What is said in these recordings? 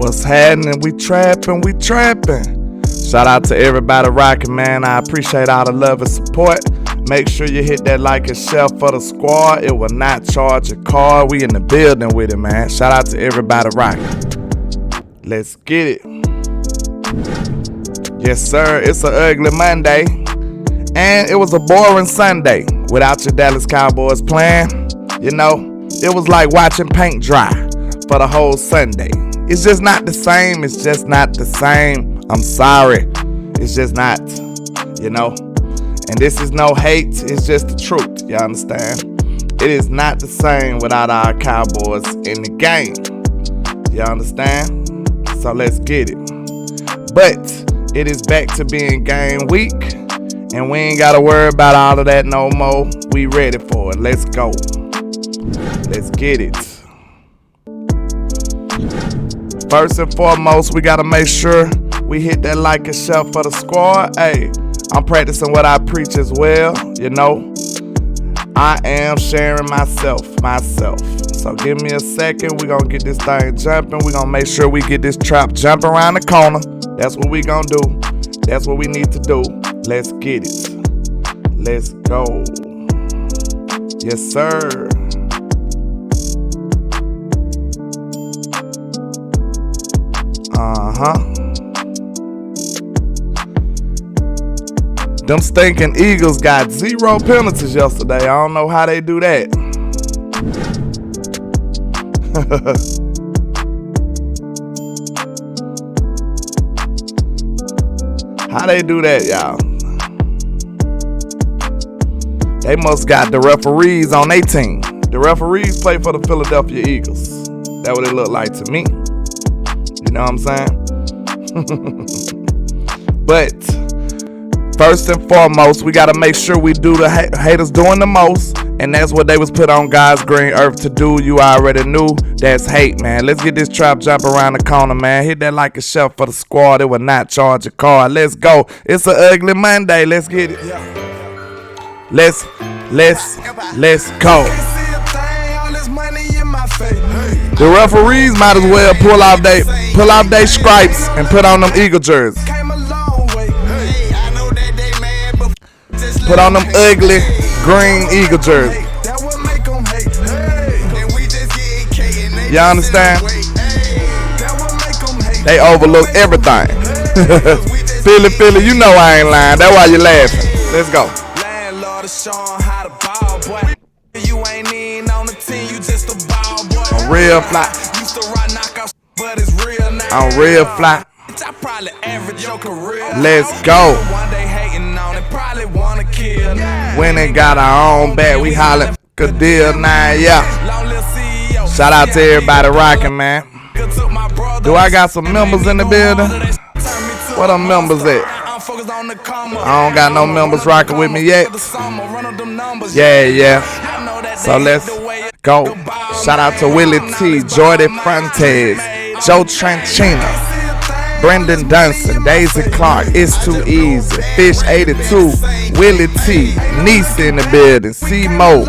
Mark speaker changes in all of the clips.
Speaker 1: What's happening? We trapping, we trapping. Shout out to everybody rocking, man. I appreciate all the love and support. Make sure you hit that like and share for the squad. It will not charge your card. We in the building with it, man. Shout out to everybody rocking. Let's get it. Yes, sir. It's an ugly Monday. And it was a boring Sunday without your Dallas Cowboys playing. You know, it was like watching paint dry for the whole Sunday. It's just not the same. It's just not the same. I'm sorry. It's just not, you know. And this is no hate. It's just the truth. You understand? It is not the same without our Cowboys in the game. You understand? So let's get it. But it is back to being game week. And we ain't got to worry about all of that no more. We ready for it. Let's go. Let's get it. First and foremost, we got to make sure we hit that like and share for the squad. Hey, I'm practicing what I preach as well. You know, I am sharing myself. So give me a second. We're going to get this thing jumping. We're going to make sure we get this trap jumping around the corner. That's what we going to do. That's what we need to do. Let's get it. Let's go. Yes, sir. Them stinking Eagles got 0 penalties yesterday. I don't know how they do that. How they do that, y'all? They must got the referees on their team. The referees play for the Philadelphia Eagles. That's what it looked like to me. You know what I'm saying? But first and foremost, we got to make sure we do the haters doing the most. And that's what they was put on God's green earth to do. You already knew. That's hate, man. Let's get this trap jump around the corner, man. Hit that like a shelf for the squad. It will not charge a card. Let's go. It's an ugly Monday. Let's get it. Let's go. The referees might as well pull off they stripes and put on them Eagle jerseys. Put on them ugly green Eagle jerseys. You understand? They overlook everything. Philly, you know I ain't lying. That's why you laughing. Let's go. I'm real fly. I'm real fly. Let's go. When they got our own back, we hollin' good deal now, yeah. Shout out to everybody rocking, man. Do I got some members in the building? Where them members at? I don't got no members rocking with me yet. Yeah. So let's go. Shout out to Willie T, Jordy Frontes, Joe Tranchina, Brendan Dunson, Daisy Clark, It's Too Easy, Fish 82, Willie T, Nisa in the building, C-Mo,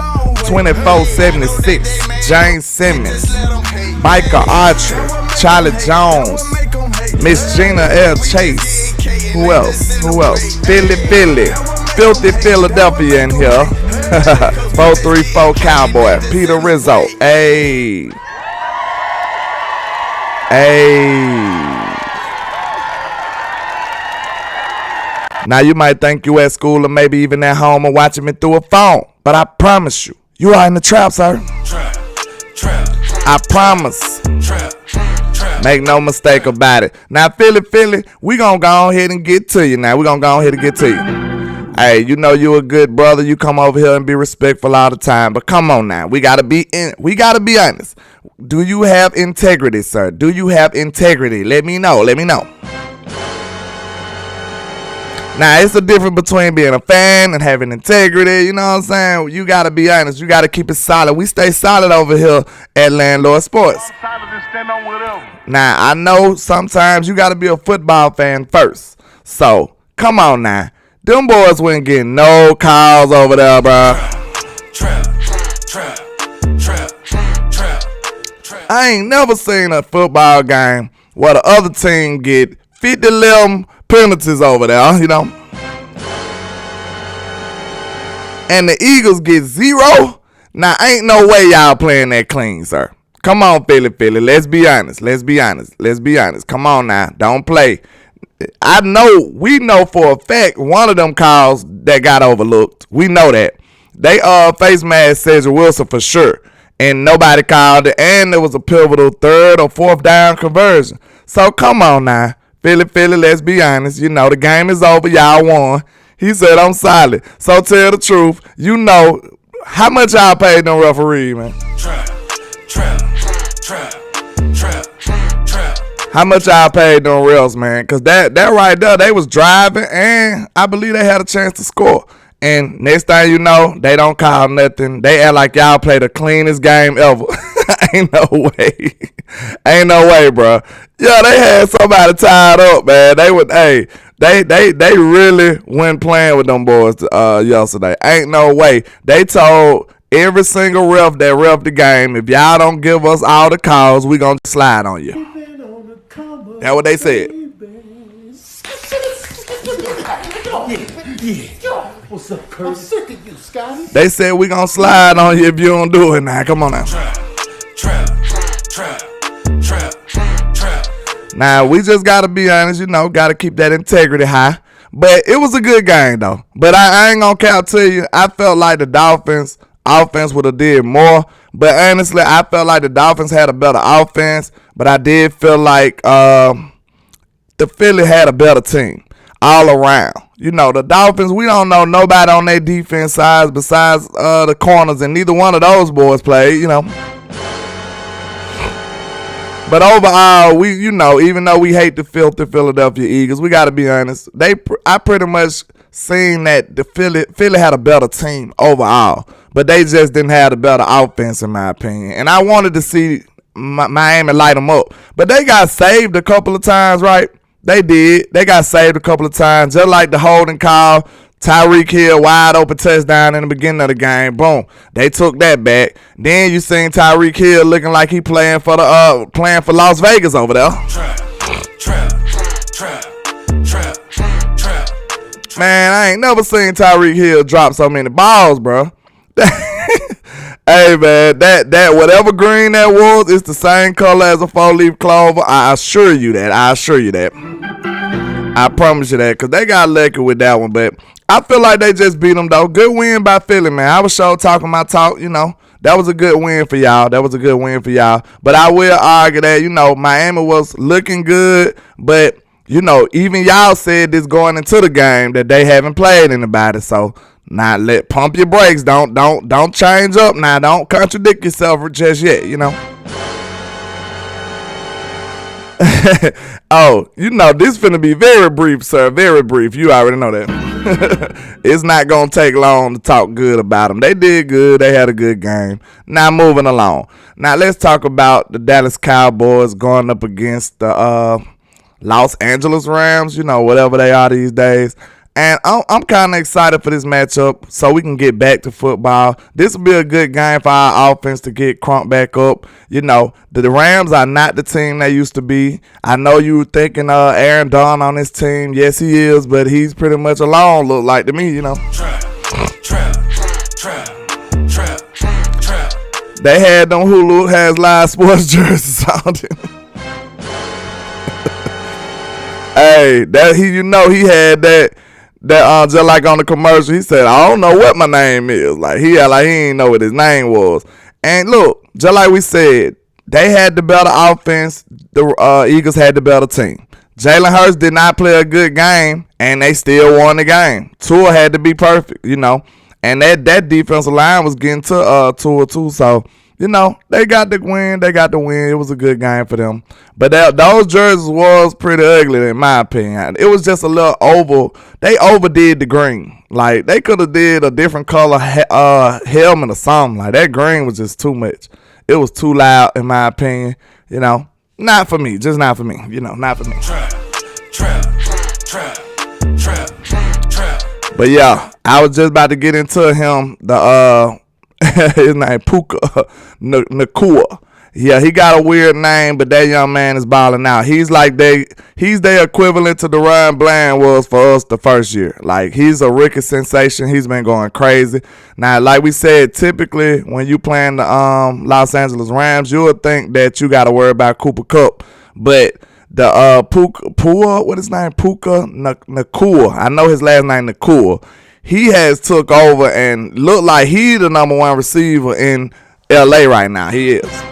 Speaker 1: 2476, James Simmons, Micah Archer, Charlie Jones, Miss Gina L. Chase. Who else? Philly, Filthy Philadelphia in here. 434 Cowboy, Peter Rizzo. Hey. Now you might think you at school or maybe even at home or watching me through a phone, but I promise you are in the trap, sir. I promise. Make no mistake about it. Now, Philly, we gonna go ahead and get to you now. Hey, you know you a good brother. You come over here and be respectful all the time. But come on now. We gotta be honest. Do you have integrity, sir? Do you have integrity? Let me know. Now, it's a difference between being a fan and having integrity. You know what I'm saying? You got to be honest. You got to keep it solid. We stay solid over here at Landlord Sports. Now, I know sometimes you got to be a football fan first. So, come on now. Them boys wouldn't get no calls over there, bro. I ain't never seen a football game where the other team get 50-11 penalties over there, you know. And the Eagles get 0. Now, ain't no way y'all playing that clean, sir. Come on, Philly. Let's be honest. Come on now. Don't play. We know for a fact one of them calls that got overlooked. We know that. They face mask Cedric Wilson for sure. And nobody called it. And there was a pivotal 3rd or 4th down conversion. So come on now. Philly, let's be honest. You know, the game is over. Y'all won. He said, I'm silent. So tell the truth. You know, how much y'all paid them referee, man? Trap. How much y'all paid them refs, man? Because that right there, they was driving, and I believe they had a chance to score. And next thing you know, they don't call nothing. They act like y'all play the cleanest game ever. Ain't no way, bro. Yeah, they had somebody tied up, man. They really went playing with them boys yesterday. Ain't no way. They told every single ref that ref the game, if y'all don't give us all the calls, we gonna slide on you. That's what they said.
Speaker 2: Yeah. What's up, Kurt? I'm sick of you, Scotty.
Speaker 1: They said we gonna slide on you if you don't do it now. Come on now. Trap. Now, we just gotta be honest, you know, gotta keep that integrity high. But it was a good game, though. But I ain't gonna cap to you. I felt like the Dolphins' offense would have did more. But honestly, I felt like the Dolphins had a better offense. But I did feel like the Philly had a better team all around. You know, the Dolphins, we don't know nobody on their defense side besides the corners, and neither one of those boys played, you know. But overall, even though we hate the filthy Philadelphia Eagles, we got to be honest. I pretty much seen that the Philly had a better team overall, but they just didn't have a better offense, in my opinion. And I wanted to see Miami light them up, but they got saved a couple of times, right? They did. They got saved a couple of times, just like the holding call. Tyreek Hill wide open touchdown in the beginning of the game. Boom. They took that back. Then you seen Tyreek Hill looking like he playing for Las Vegas over there. Trap. Man, I ain't never seen Tyreek Hill drop so many balls, bro. Hey, man, that whatever green that was, it's the same color as a 4-leaf clover. I assure you that. I promise you that, because they got lucky with that one. But I feel like they just beat them, though. Good win by Philly, man. I was sure talking my talk, you know. That was a good win for y'all. But I will argue that, you know, Miami was looking good. But, you know, even y'all said this going into the game that they haven't played anybody. So, now pump your brakes. Don't change up now. Don't contradict yourself just yet, you know. Oh, you know, this finna be very brief, sir. Very brief. You already know that. It's not gonna take long to talk good about them. They did good. They had a good game. Now moving along. Now let's talk about the Dallas Cowboys going up against the Los Angeles Rams. You know, whatever they are these days. And I'm kind of excited for this matchup so we can get back to football. This will be a good game for our offense to get crunked back up. You know, the Rams are not the team they used to be. I know you were thinking Aaron Donald on this team. Yes, he is, but he's pretty much alone, look like to me, you know. Trap. They had them Hulu has live sports jerseys on them. Hey, he had that just like on the commercial, he said, I don't know what my name is. Like he ain't know what his name was. And look, just like we said, they had the better offense. The Eagles had the better team. Jalen Hurts did not play a good game, and they still won the game. Tua had to be perfect, you know. And that defensive line was getting to Tua too. So, you know, they got the win. It was a good game for them. But those jerseys was pretty ugly in my opinion. It was just a little they overdid the green. Like, they could have did a different color helmet or something. Like, that green was just too much. It was too loud in my opinion. You know, not for me. Just not for me. You know, not for me. Trap. But yeah, I was just about to get into him. His name Puka Nakua. Yeah, he got a weird name, but that young man is balling out. He's their equivalent to Deron Bland was for us the first year. Like, he's a rookie sensation. He's been going crazy. Now, like we said, typically when you playing the Los Angeles Rams, you would think that you got to worry about Cooper Kupp, but the Puka Nacua. I know his last name Nacua. He has took over and look like he the number one receiver in LA right now. He is.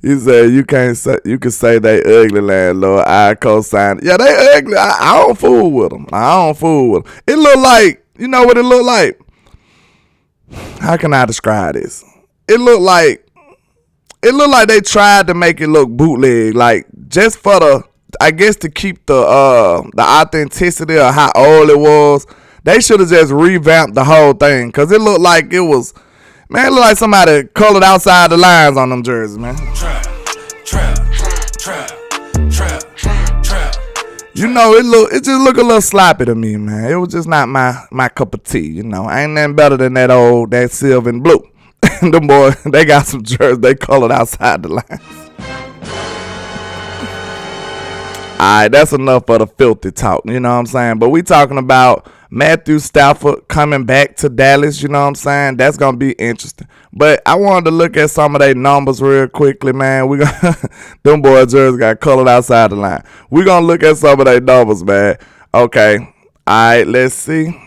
Speaker 1: You said you can say they ugly, landlord. I co-sign. Yeah, they ugly. I don't fool with them. It look like, you know what it look like? How can I describe this? It look like they tried to make it look bootleg, like just for the, I guess, to keep the authenticity of how old it was. They should have just revamped the whole thing, cause it looked like it was. Man, it look like somebody colored outside the lines on them jerseys, man. Trap. You know, it just look a little sloppy to me, man. It was just not my cup of tea, you know. Ain't nothing better than that silver and blue. Them boys, they got some jerseys, they colored outside the lines. Alright, that's enough of the filthy talk, you know what I'm saying? But we talking about Matthew Stafford coming back to Dallas, you know what I'm saying? That's going to be interesting. But I wanted to look at some of their numbers real quickly, man. Them boys jerseys got colored outside the line. We're going to look at some of their numbers, man. Okay. Alright, let's see.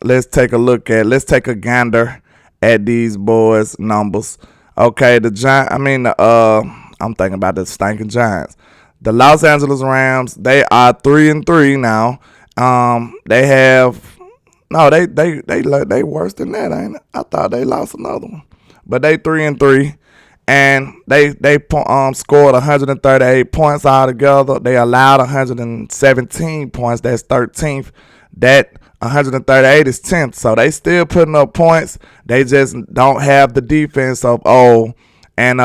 Speaker 1: Let's take a gander at these boys' numbers. Okay, I'm thinking about the stinking Giants. The Los Angeles Rams, they are 3-3 now. They worse than that, ain't it? I thought they lost another one, but they 3-3, and they scored 138 points altogether. They allowed 117 points. That's 13th. That 138 is 10th. So they still putting up points. They just don't have the defense of old. And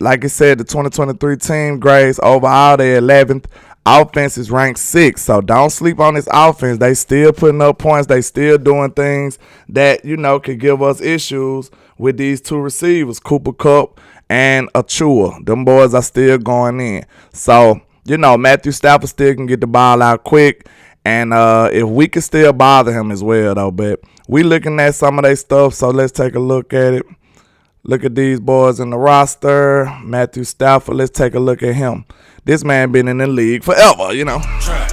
Speaker 1: like I said, the 2023 team grades overall, they're 11th. Offense is ranked 6th, so don't sleep on this offense. They still putting up points. They still doing things that, you know, could give us issues with these two receivers, Cooper Kupp and Achua. Them boys are still going in. So, you know, Matthew Stafford still can get the ball out quick, and if we can still bother him as well, though. But we looking at some of their stuff, so let's take a look at it. Look at these boys in the roster. Matthew Stafford, let's take a look at him. This man been in the league forever, you know. Trap.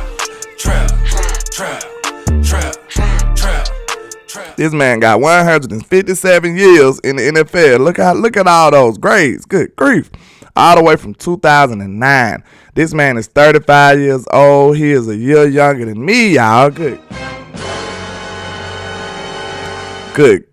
Speaker 1: This man got 157 years in the NFL. Look at all those grades. Good grief. All the way from 2009. This man is 35 years old. He is a year younger than me, y'all. Good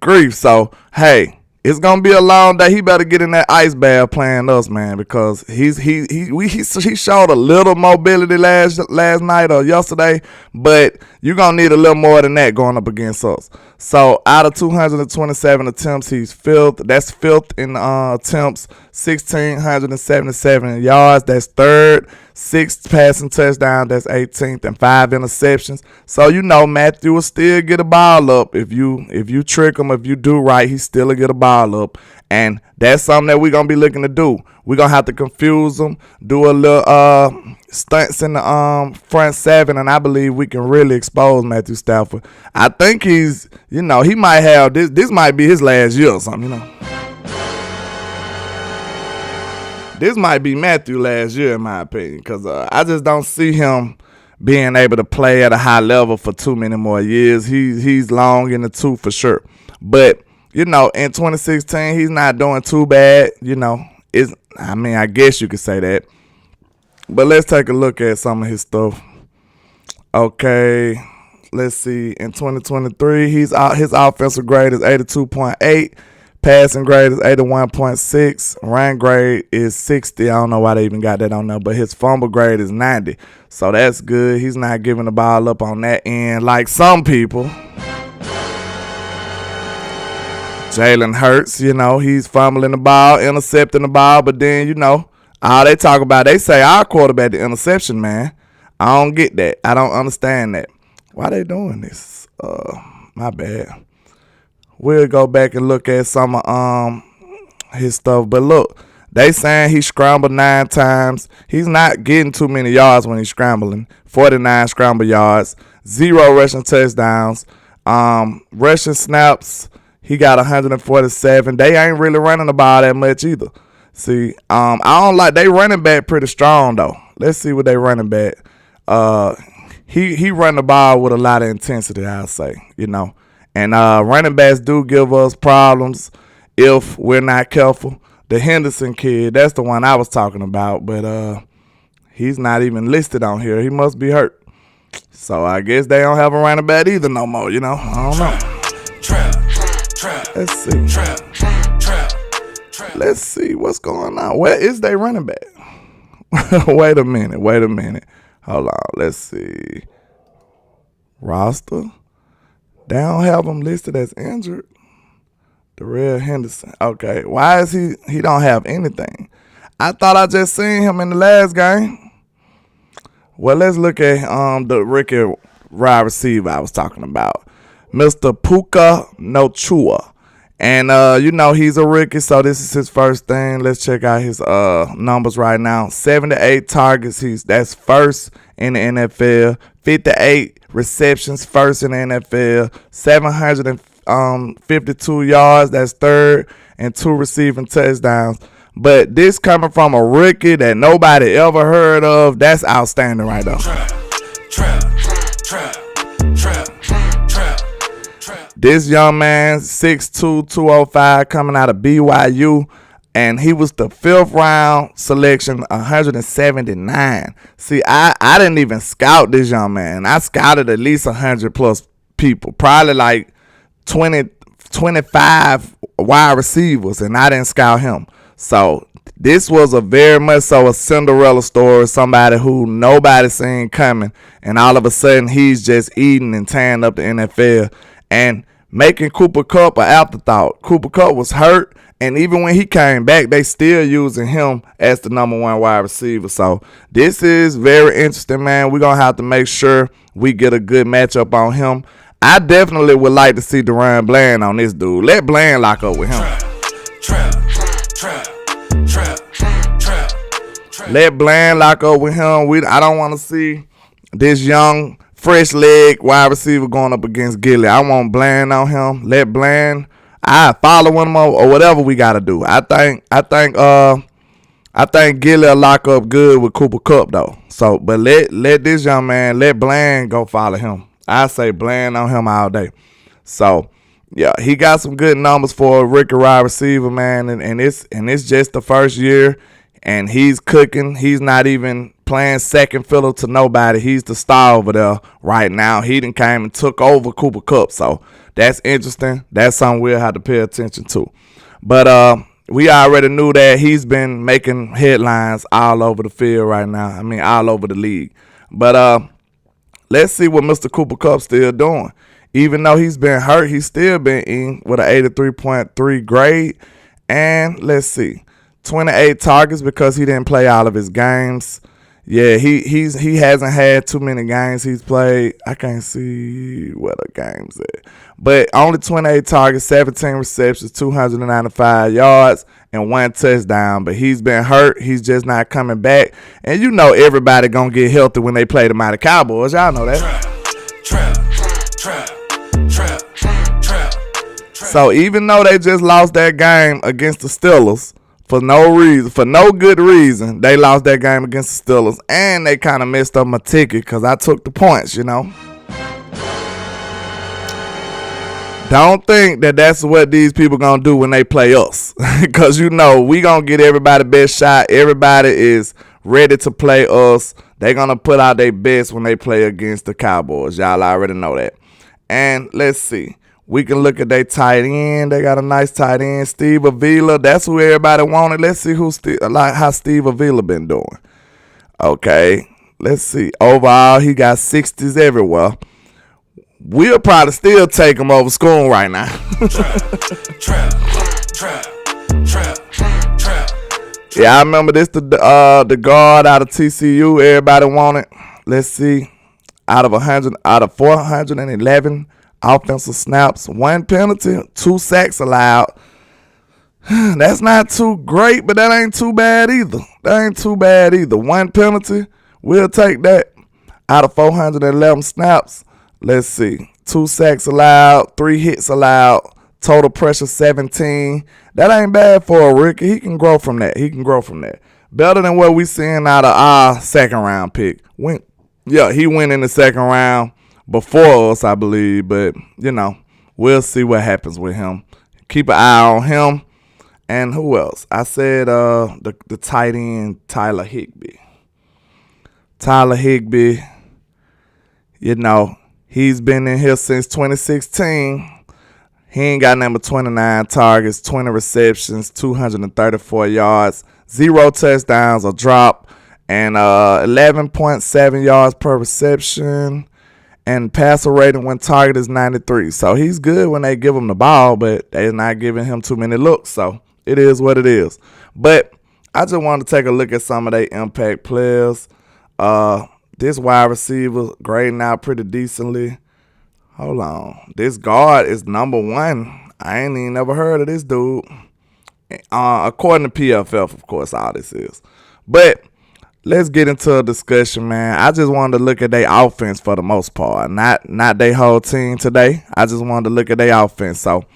Speaker 1: grief. So, hey, it's gonna be a long day. He better get in that ice bath playing us, man, because he showed a little mobility last night or yesterday, but you're gonna need a little more than that going up against us. So out of 227 attempts, he's fifth. That's fifth in attempts, 1,677 yards. That's third. 6 passing touchdowns, that's 18th, and 5 interceptions. So, you know, Matthew will still get a ball up. If you trick him, if you do right, he still will get a ball up. And that's something that we're going to be looking to do. We're going to have to confuse him, do a little stunts in the front seven, and I believe we can really expose Matthew Stafford. I think he's, you know, he might have, this might be his last year or something, you know. This might be Matthew last year, in my opinion, because I just don't see him being able to play at a high level for too many more years. He's long in the tooth for sure. But, you know, in 2016, he's not doing too bad. You know, I guess you could say that. But let's take a look at some of his stuff. Okay, let's see. In 2023, his offensive grade is 82.8. Passing grade is 81.6. Run grade is 60. I don't know why they even got that on there, but his fumble grade is 90. So that's good. He's not giving the ball up on that end like some people. Jalen Hurts, you know, he's fumbling the ball, intercepting the ball, but then, you know, all they talk about, they say our quarterback the interception, man. I don't get that. I don't understand that. Why they doing this? My bad. we'll go back and look at some of his stuff. But look, they saying he scrambled 9 times. He's not getting too many yards when he's scrambling. 49 scramble yards, 0 rushing touchdowns. Rushing snaps, he got 147. They ain't really running the ball that much either. See, I don't like, they running back pretty strong though. Let's see what they running back. He run the ball with a lot of intensity, I'll say, you know. And running backs do give us problems if we're not careful. The Henderson kid, that's the one I was talking about, but he's not even listed on here. He must be hurt. So I guess they don't have a running back either no more, you know. I don't know. Let's see. Let's see what's going on. Where is they running back? Wait a minute. Hold on. Let's see. Roster. They don't have him listed as injured. Darrell Henderson. Okay. Why is he don't have anything? I thought I just seen him in the last game. Well, let's look at the rookie wide receiver I was talking about. Mr. Puka Nacua. And, you know, he's a rookie, so this is his first thing. Let's check out his numbers right now. 78 targets. That's first in the NFL. 58 receptions, first in the NFL. 752 yards, that's third, and 2 receiving touchdowns. But this coming from a rookie that nobody ever heard of, that's outstanding right there. This young man, 6'2", 205, coming out of BYU, and he was the 5th round selection, 179. See, I didn't even scout this young man. I scouted at least 100 plus people, probably like 20, 25 wide receivers, and I didn't scout him. So this was a very much so a Cinderella story, somebody who nobody seen coming, and all of a sudden he's just eating and tearing up the NFL and making Cooper Kupp an afterthought. Cooper Kupp was hurt, and even when he came back, they still using him as the number 1 wide receiver. So this is very interesting, man. We're going to have to make sure we get a good matchup on him. I definitely would like to see Deron Bland on this dude. Let Bland lock up with him. Let Bland lock up with him. I don't want to see this young, fresh leg wide receiver going up against Gilly. I want Bland on him. Let Bland. I follow him or whatever we got to do. I think Gilly will lock up good with Cooper Kupp though. So, but let this young man, let Bland go follow him. I say Bland on him all day. So, yeah, he got some good numbers for a rookie wide receiver, man, and it's just the first year, and he's cooking. He's not even playing second fiddle to nobody. He's the star over there right now. He done came and took over Cooper Kupp, so that's interesting. That's something we'll have to pay attention to. But we already knew that he's been making headlines all over the field right now. I mean, all over the league. But let's see what Mr. Cooper Kupp still doing. Even though he's been hurt, he's still been in with an 83.3 grade. And let's see, 28 targets because he didn't play all of his games. Yeah, he hasn't had too many games he's played. I can't see where the game's at. But only 28 targets, 17 receptions, 295 yards, and 1 touchdown. But he's been hurt. He's just not coming back. And you know everybody going to get healthy when they play the mighty Cowboys. Y'all know that. So even though they just lost that game against the Steelers, for no good reason, they lost that game against the Steelers, and they kind of messed up my ticket because I took the points, you know. Don't think that that's what these people going to do when they play us because, you know, we going to get everybody best shot. Everybody is ready to play us. They're going to put out their best when they play against the Cowboys. Y'all already know that. And let's see. We can look at their tight end. They got a nice tight end, Steve Avila. That's who everybody wanted. Let's see how Steve Avila been doing. Okay, let's see. Overall, he got 60s everywhere. We'll probably still take him over Schoon right now. Yeah, I remember this. The guard out of TCU. Everybody wanted. Let's see. Out of 411 offensive snaps, 1 penalty, 2 sacks allowed. That's not too great, but that ain't too bad either. 1 penalty, we'll take that. Out of 411 snaps, let's see. 2 sacks allowed, 3 hits allowed, total pressure 17. That ain't bad for a rookie. He can grow from that. Better than what we seeing out of our second round pick. He went in the second round before us, I believe. But, we'll see what happens with him. Keep an eye on him. And who else? I said the tight end, Tyler Higbee. He's been in here since 2016. He ain't got number 29 targets, 20 receptions, 234 yards, 0 touchdowns, a drop, and 11.7 yards per reception. And passer rating when target is 93. So he's good when they give him the ball, but they're not giving him too many looks. So it is what it is. But I just wanted to take a look at some of their impact players. This wide receiver grading out pretty decently. Hold on. This guard is number 1. I ain't even never heard of this dude. According to PFF, of course, all this is. But let's get into a discussion, man. I just wanted to look at their offense for the most part. Not their whole team today. I just wanted to look at their offense. So,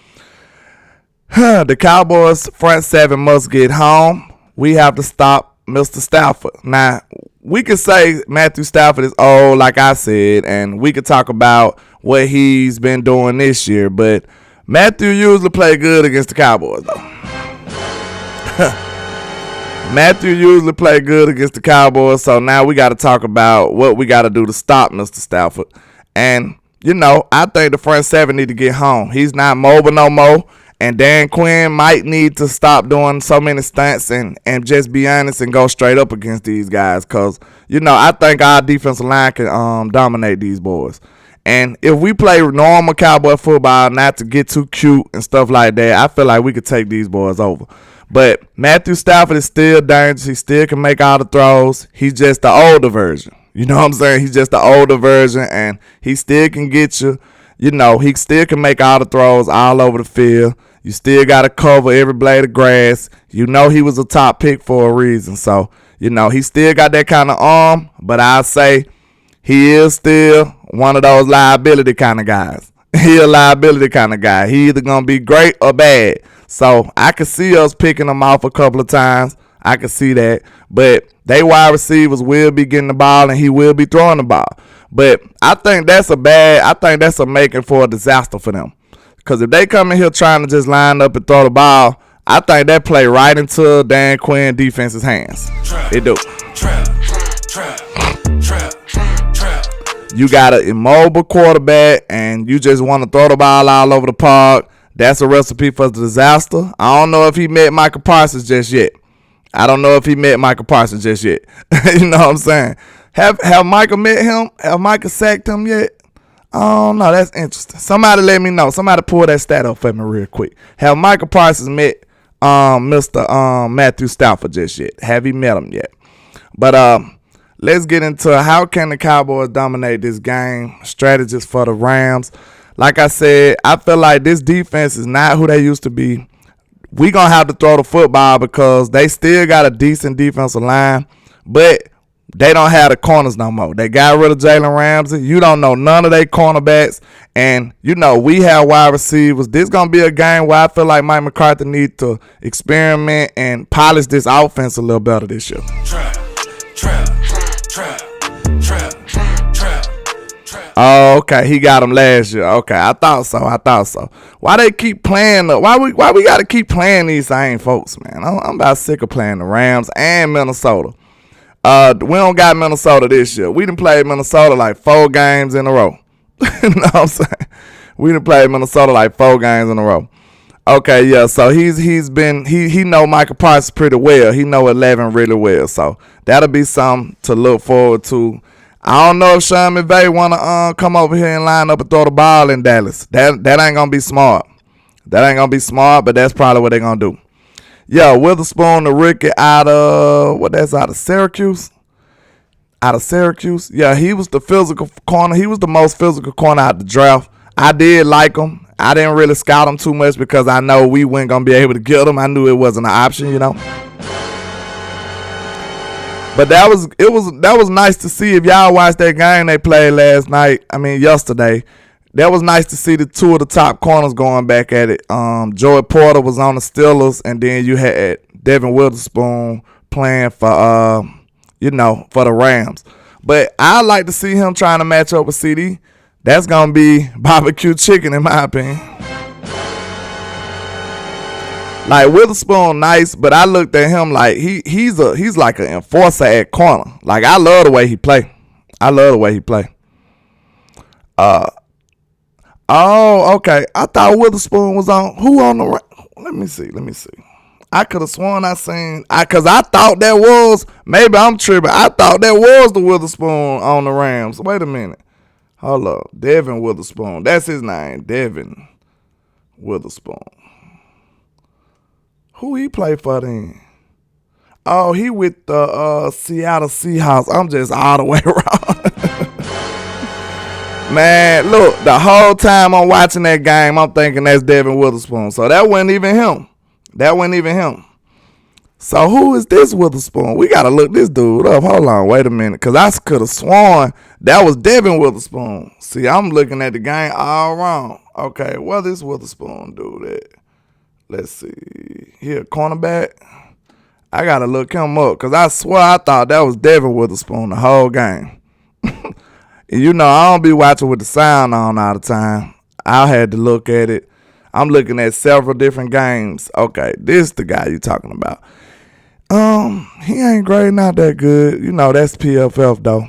Speaker 1: the Cowboys front 7 must get home. We have to stop Mr. Stafford. Now, we could say Matthew Stafford is old, like I said, and we could talk about what he's been doing this year, but Matthew usually play good against the Cowboys, though. Matthew usually play good against the Cowboys, so now we got to talk about what we got to do to stop Mr. Stafford. And, I think the front 7 need to get home. He's not mobile no more. And Dan Quinn might need to stop doing so many stunts and just be honest and go straight up against these guys. Because, I think our defensive line can dominate these boys. And if we play normal Cowboy football, not to get too cute and stuff like that, I feel like we could take these boys over. But Matthew Stafford is still dangerous. He still can make all the throws. He's just the older version. You know what I'm saying? He's just the older version, and he still can get you. He still can make all the throws all over the field. You still got to cover every blade of grass. He was a top pick for a reason. So, he still got that kind of arm, but I'll say he is still one of those liability kind of guys. He a liability kind of guy. He either going to be great or bad. So, I could see us picking him off a couple of times. I could see that. But they wide receivers will be getting the ball, and he will be throwing the ball. But I think that's a making for a disaster for them. Because if they come in here trying to just line up and throw the ball, I think that play right into Dan Quinn defense's hands. It do. You got an immobile quarterback and you just want to throw the ball all over the park. That's a recipe for disaster. I don't know if he met Michael Parsons just yet. You know what I'm saying? Have Michael met him? Have Michael sacked him yet? Oh, no, that's interesting. Somebody let me know. Somebody pull that stat up for me real quick. Have Michael Parsons met Mr. Matthew Stafford just yet? Have he met him yet? But let's get into how can the Cowboys dominate this game. Strategies for the Rams. Like I said, I feel like this defense is not who they used to be. We going to have to throw the football because they still got a decent defensive line, but they don't have the corners no more. They got rid of Jalen Ramsey. You don't know none of their cornerbacks. And, we have wide receivers. This going to be a game where I feel like Mike McCarthy needs to experiment and polish this offense a little better this year. Oh, okay. He got him last year. Okay, I thought so. Why they keep playing? Why we got to keep playing these same folks, man? I'm about sick of playing the Rams and Minnesota. We don't got Minnesota this year. We done played Minnesota like 4 games in a row. You know what I'm saying? We done played Minnesota like 4 games in a row. Okay, yeah. So he know Michael Parsons pretty well. He know 11 really well. So that'll be something to look forward to. I don't know if Sean McVay want to come over here and line up and throw the ball in Dallas. That ain't gonna be smart. But that's probably what they're gonna do. Yeah, Witherspoon, the rookie out of Syracuse. Yeah, he was the physical corner. He was the most physical corner out the draft. I did like him. I didn't really scout him too much because I know we weren't gonna be able to get him. I knew it wasn't an option, you know. But that was nice to see. If y'all watched that game they played yesterday, that was nice to see the two of the top corners going back at it. Joey Porter was on the Steelers, and then you had Devin Witherspoon playing for for the Rams. But I like to see him trying to match up with CD. That's gonna be barbecue chicken in my opinion. Like Witherspoon, nice, but I looked at him like he's like an enforcer at corner. Like I love the way he play. Oh, okay. I thought Witherspoon was on. Who on the? Let me see. I could have sworn because I thought that was. Maybe I'm tripping. I thought that was the Witherspoon on the Rams. Wait a minute. Hold up. Devin Witherspoon. That's his name. Devin Witherspoon. Who he play for then? Oh, he with the Seattle Seahawks. I'm just all the way around. Man, look, the whole time I'm watching that game, I'm thinking that's Devin Witherspoon. So that wasn't even him. So who is this Witherspoon? We got to look this dude up. Hold on, wait a minute. Because I could have sworn that was Devin Witherspoon. See, I'm looking at the game all wrong. Okay, what this Witherspoon dude at? Let's see. Here, cornerback. I got to look him up because I swear I thought that was Devin Witherspoon the whole game. And you know, I don't be watching with the sound on all the time. I had to look at it. I'm looking at several different games. Okay, this is the guy you talking about. He ain't great, not that good. You know, that's PFF though.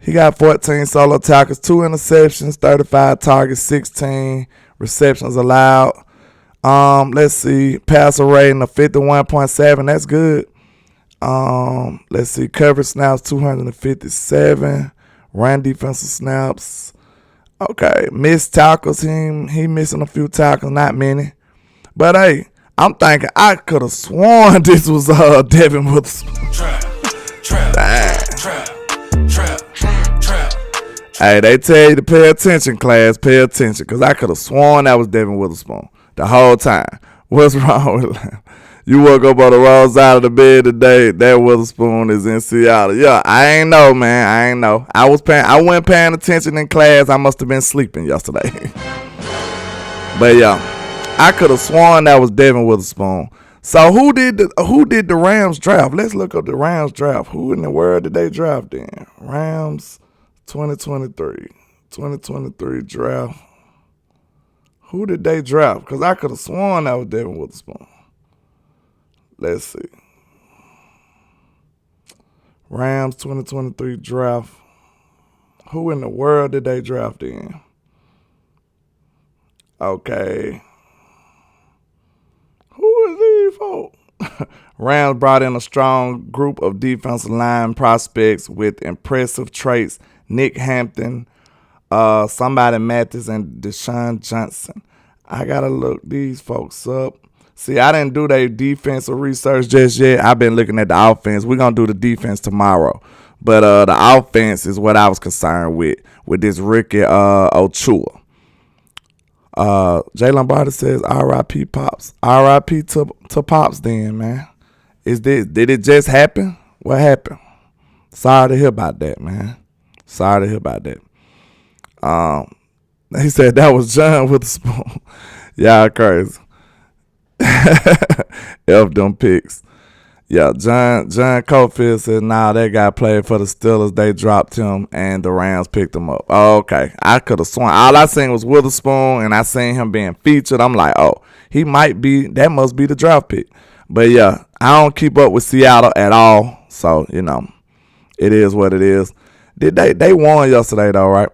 Speaker 1: He got 14 solo tackles, 2 interceptions, 35 targets, 16 receptions allowed. Let's see, passer rating of 51.7. That's good. Let's see, coverage snaps 257. Run defensive snaps. Okay, missed tackles. He missing a few tackles, not many. But hey, I'm thinking I could have sworn this was Devin Witherspoon. Trap. Hey, they tell you to pay attention, class. Pay attention, because I could have sworn that was Devin Witherspoon the whole time. What's wrong with that? You woke up on the wrong side of the bed today. That Witherspoon is in Seattle. Yeah, I ain't know, man. I ain't know. I wasn't paying attention in class. I must have been sleeping yesterday. But yeah, I could have sworn that was Devin Witherspoon. So who did the Rams draft? Let's look up the Rams draft. Who in the world did they draft in? Rams 2023 draft. Who did they draft? Because I could have sworn that was Devin Witherspoon. Let's see. Rams 2023 draft. Who in the world did they draft in? Okay. Who is these folks? Rams brought in a strong group of defensive line prospects with impressive traits. Nick Hampton, somebody Mathis, and Deshaun Johnson. I got to look these folks up. See, I didn't do their defensive research just yet. I've been looking at the offense. We're going to do the defense tomorrow. But the offense is what I was concerned with this Ricky Ochoa. Jay Lombardi says, R.I.P. Pops. R.I.P. to Pops then, man. Did it just happen? What happened? Sorry to hear about that, man. He said that was John with the spoon. Y'all crazy. F them picks. Yeah, John Cofield said, nah, that guy played for the Steelers. They dropped him, and the Rams picked him up. Oh, okay. I could have sworn. All I seen was Witherspoon, and I seen him being featured. I'm like, oh, he might be. That must be the draft pick. But, yeah, I don't keep up with Seattle at all. So, you know, it is what it is. They won yesterday, though, right?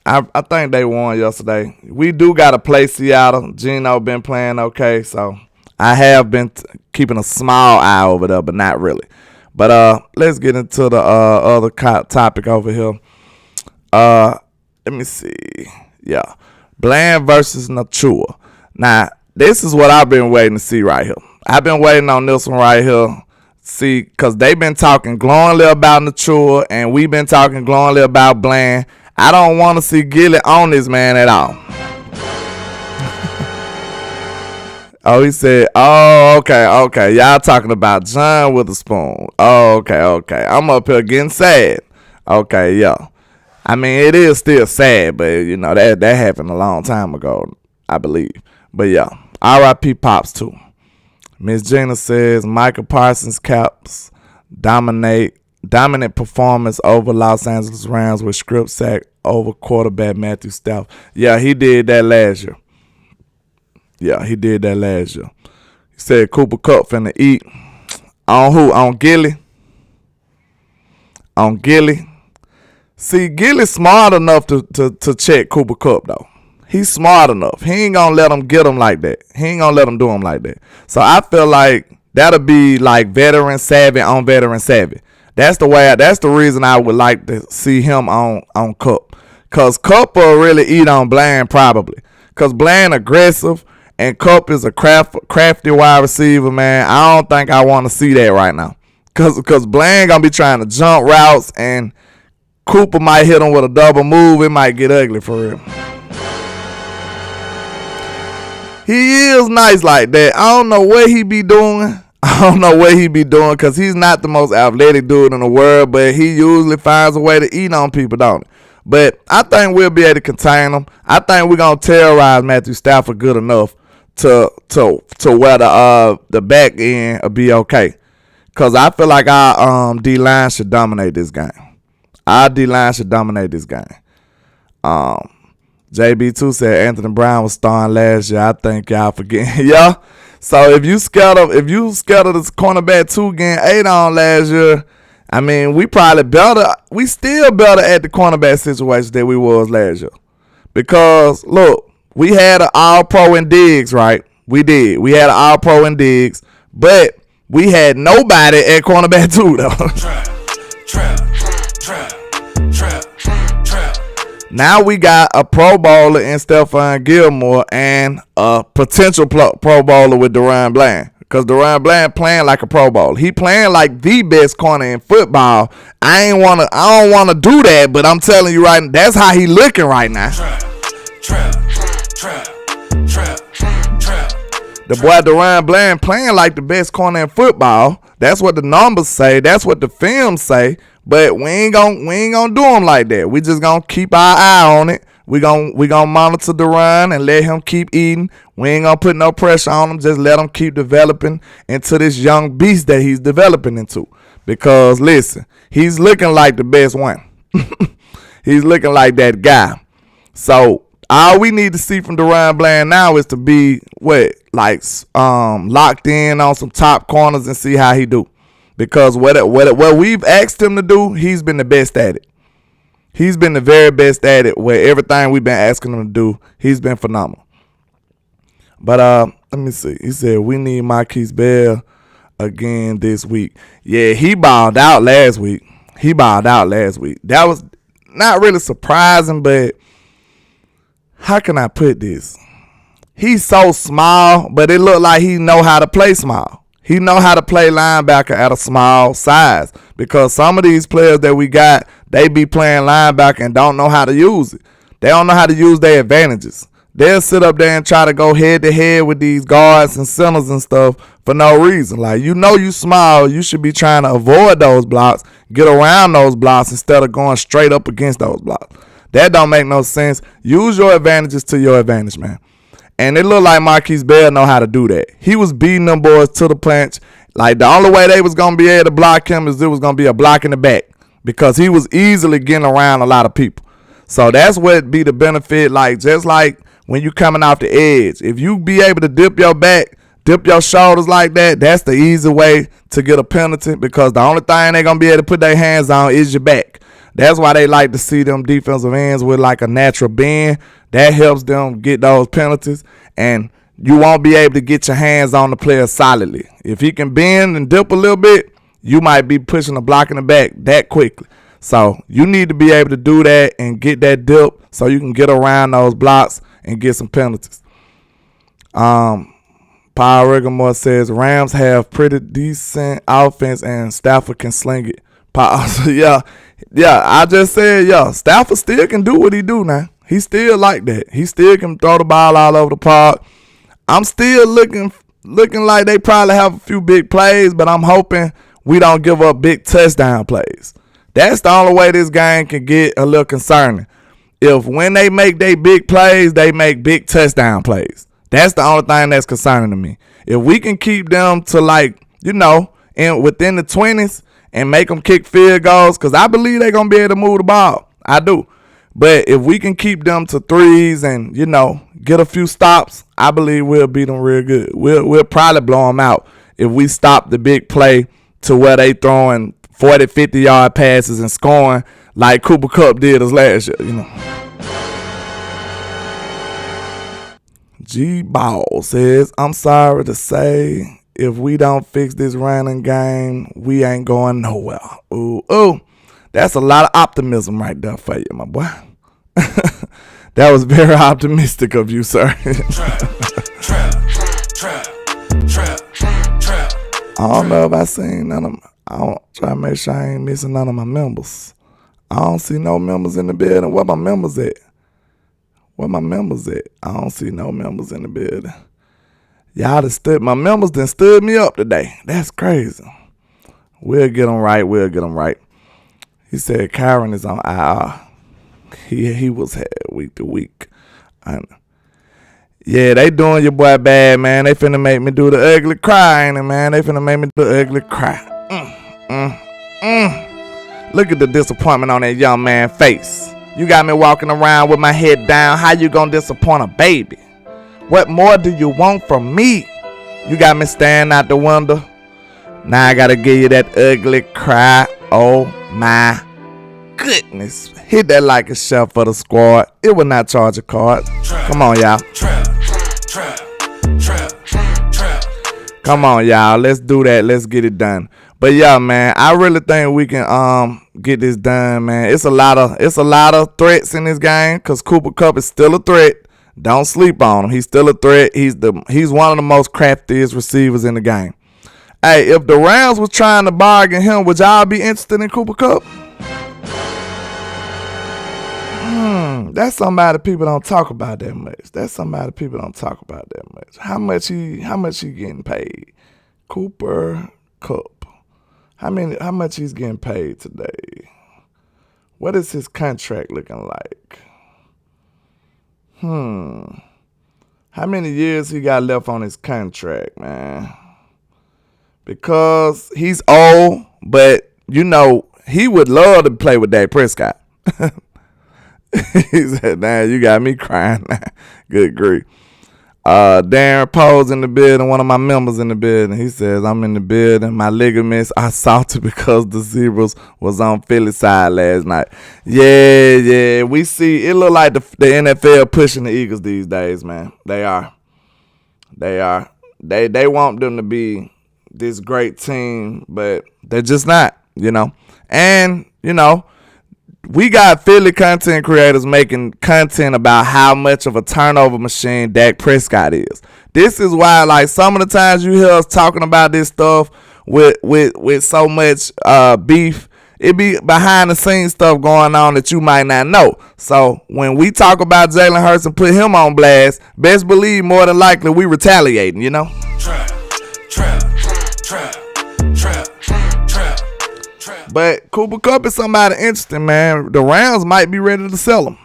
Speaker 1: I think they won yesterday. We do got to play Seattle. Geno been playing okay, so I have been keeping a small eye over there, but not really. But let's get into the other topic over here. Let me see. Yeah, Bland versus Nachua. Now, this is what I've been waiting to see right here. I've been waiting on this one right here. See, because they've been talking glowingly about Nachua, and we've been talking glowingly about Bland. I don't want to see Gilly on this man at all. Oh, he said, oh, okay. Y'all talking about John Witherspoon. Oh, okay. I'm up here getting sad. Okay, yeah. I mean, it is still sad, but, you know, that happened a long time ago, I believe. But, yeah, R.I.P. Pops, too. Miss Gina says, Micah Parsons caps dominant performance over Los Angeles Rams with script sack over quarterback Matthew Stafford. Yeah, he did that last year. He said Cooper Kupp finna eat. On who? On Gilly? See, Gilly's smart enough to check Cooper Kupp, though. He's smart enough. He ain't gonna let him get him like that. He ain't gonna let him do him like that. So I feel like that'll be like veteran savvy on veteran savvy. That's the reason I would like to see him on Kupp. Cause Kupp will really eat on Bland probably. Cause Bland aggressive and Kupp is a crafty wide receiver, man. I don't think I want to see that right now. Cause Bland gonna be trying to jump routes and Cooper might hit him with a double move. It might get ugly for real. He is nice like that. I don't know what he be doing. Because he's not the most athletic dude in the world, but he usually finds a way to eat on people, don't he? But I think we'll be able to contain him. I think we're going to terrorize Matthew Stafford good enough to where the back end will be okay. Because I feel like our D-line should dominate this game. JB2 said Anthony Brown was starring last year. I think y'all forgetting. Yeah. So if you scared of this cornerback 2 getting 8 on last year, I mean, we still better at the cornerback situation than we was last year. Because look, we had an all-pro in Diggs, right? We did. We had an all-pro in Diggs, but we had nobody at cornerback 2 though. Trap. Now we got a Pro Bowler in Stephon Gilmore and a potential Pro Bowler with Deron Bland. Because Deron Bland playing like a Pro Bowler. He playing like the best corner in football. I don't want to do that, but I'm telling you right now, that's how he looking right now. Trap. The boy Deron Bland playing like the best corner in football. That's what the numbers say. That's what the film say. But we ain't gonna do him like that. We just gonna keep our eye on it. We gonna monitor the run and let him keep eating. We ain't gonna put no pressure on him. Just let him keep developing into this young beast that he's developing into. Because listen, he's looking like the best one. He's looking like that guy. So all we need to see from Deron Bland now is to be locked in on some top corners and see how he do. Because what we've asked him to do, he's been the best at it. He's been the very best at it. Where everything we've been asking him to do, he's been phenomenal. But let me see. He said we need Marquise Bell again this week. Yeah, he balled out last week. That was not really surprising, but how can I put this? He's so small, but it looked like he know how to play small. He know how to play linebacker at a small size because some of these players that we got, they be playing linebacker and don't know how to use it. They don't know how to use their advantages. They'll sit up there and try to go head-to-head with these guards and centers and stuff for no reason. Like, you small, you should be trying to avoid those blocks, get around those blocks instead of going straight up against those blocks. That don't make no sense. Use your advantages to your advantage, man. And it looked like Marquise Bell know how to do that. He was beating them boys to the punch. Like, the only way they was going to be able to block him is it was going to be a block in the back because he was easily getting around a lot of people. So that's what be the benefit. Like, just like when you coming off the edge, if you be able to dip your back, dip your shoulders like that, that's the easy way to get a penalty because the only thing they going to be able to put their hands on is your back. That's why they like to see them defensive ends with like a natural bend. That helps them get those penalties, and you won't be able to get your hands on the player solidly. If he can bend and dip a little bit, you might be pushing a block in the back that quickly. So you need to be able to do that and get that dip so you can get around those blocks and get some penalties. Paul Rigamore says Rams have pretty decent offense and Stafford can sling it. Yeah, Yeah, I just said, Stafford still can do what he do now. He still like that. He still can throw the ball all over the park. I'm still looking like they probably have a few big plays, but I'm hoping we don't give up big touchdown plays. That's the only way this game can get a little concerning. If when they make their big plays, they make big touchdown plays. That's the only thing that's concerning to me. If we can keep them to within the 20s and make them kick field goals, because I believe they're going to be able to move the ball. I do. But if we can keep them to threes and, get a few stops, I believe we'll beat them real good. We'll probably blow them out if we stop the big play to where they throwing 40, 50-yard passes and scoring like Cooper Kupp did us last year, G-Ball says, I'm sorry to say, if we don't fix this running game, we ain't going nowhere. Ooh, that's a lot of optimism right there for you, my boy. That was very optimistic of you, sir. I don't know if I seen none of them. I don't try to make sure I ain't missing none of my members. I don't see no members in the building. Where my members at? I don't see no members in the building. My members done stood me up today. That's crazy. We'll get them right. He said Kyron is on IR. He was had week to week. Yeah, they doing your boy bad, man. They finna make me do the ugly cry, ain't it, man? They finna make me do the ugly cry. Look at the disappointment on that young man's face. You got me walking around with my head down. How you gonna disappoint a baby? What more do you want from me? You got me staring out the window. Now I gotta give you that ugly cry. Oh my goodness. Hit that like a shell for the squad. It will not charge a card. Come on, y'all. Come on, y'all. Let's do that. Let's get it done. But yeah, man, I really think we can get this done, man. It's a lot of threats in this game because Cooper Kupp is still a threat. Don't sleep on him. He's still a threat. He's one of the most craftiest receivers in the game. Hey, if the Rams was trying to bargain him, would y'all be interested in Cooper Kupp? That's somebody people don't talk about that much. How much he getting paid? Cooper Kupp. How much he's getting paid today? What is his contract looking like? How many years he got left on his contract, man? Because he's old, but he would love to play with Dak Prescott. He said, "Damn, you got me crying." Good grief. Darren Poe's in the building, one of my members in the building. He says, I'm in the building. My ligaments are salted because the Zebras was on Philly's side last night. Yeah. We see, it look like the NFL pushing the Eagles these days, man. They are. They want them to be this great team, but they're just not, And, we got Philly content creators making content about how much of a turnover machine Dak Prescott is. This is why, some of the times you hear us talking about this stuff with so much beef, it be behind the scenes stuff going on that you might not know. So when we talk about Jalen Hurts and put him on blast, best believe more than likely we retaliating, Trap. But Cooper Kupp is somebody interesting, man. The Rams might be ready to sell him.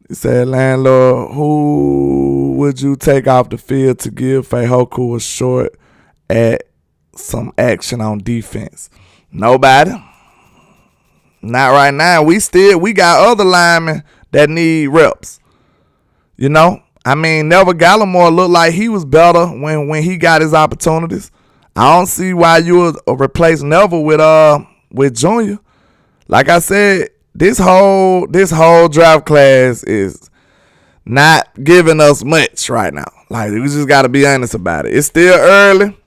Speaker 1: He said, landlord, who would you take off the field to give Fayhoku a short at some action on defense? Nobody. Not right now. We got other linemen that need reps. Neville Gallimore looked like he was better when he got his opportunities. I don't see why you would replace Neville with Junior. Like I said, this whole draft class is not giving us much right now. We just got to be honest about it. It's still early.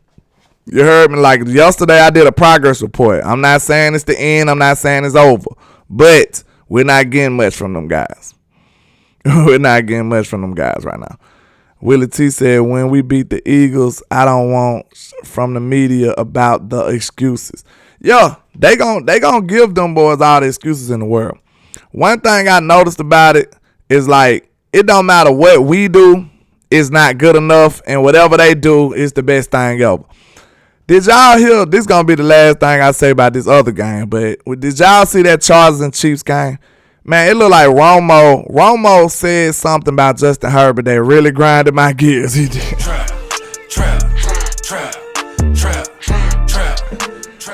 Speaker 1: You heard me. Yesterday I did a progress report. I'm not saying it's the end. I'm not saying it's over. But we're not getting much from them guys. We're not getting much from them guys right now. Willie T said, when we beat the Eagles, I don't want from the media about the excuses. Yeah, They gon' give them boys all the excuses in the world. One thing I noticed about it is like it don't matter what we do, it's not good enough, and whatever they do is the best thing ever. Did y'all hear? This is gonna be the last thing I say about this other game, but did y'all see that Chargers and Chiefs game? Man, it looked like Romo said something about Justin Herbert that really grinded my gears. He did.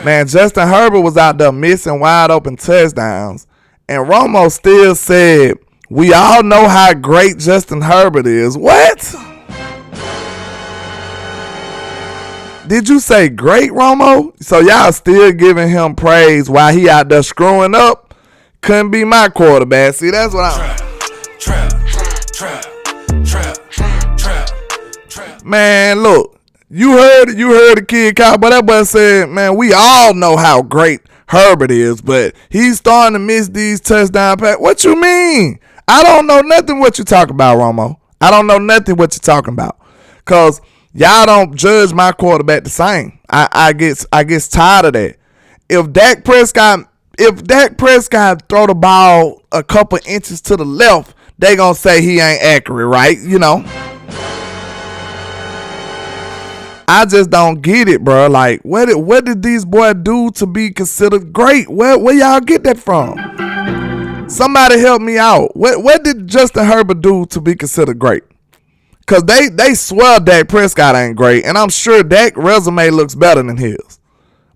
Speaker 1: Man, Justin Herbert was out there missing wide open touchdowns, and Romo still said, "We all know how great Justin Herbert is." What? Did you say great, Romo? So y'all still giving him praise while he out there screwing up? Couldn't be my quarterback. See, that's what I'm... Man, look. You heard the kid Cowboy. That boy said, man, we all know how great Herbert is, but he's starting to miss these touchdown passes. What you mean? I don't know nothing what you talking about, Romo. I don't know nothing what you talking about. Because y'all don't judge my quarterback the same. I get tired of that. If Dak Prescott throw the ball a couple inches to the left, they gonna say he ain't accurate, right? You know. I just don't get it, bro. Like, what did these boys do to be considered great? Where y'all get that from? Somebody help me out. What did Justin Herbert do to be considered great? Because they swear Dak Prescott ain't great, and I'm sure Dak's resume looks better than his.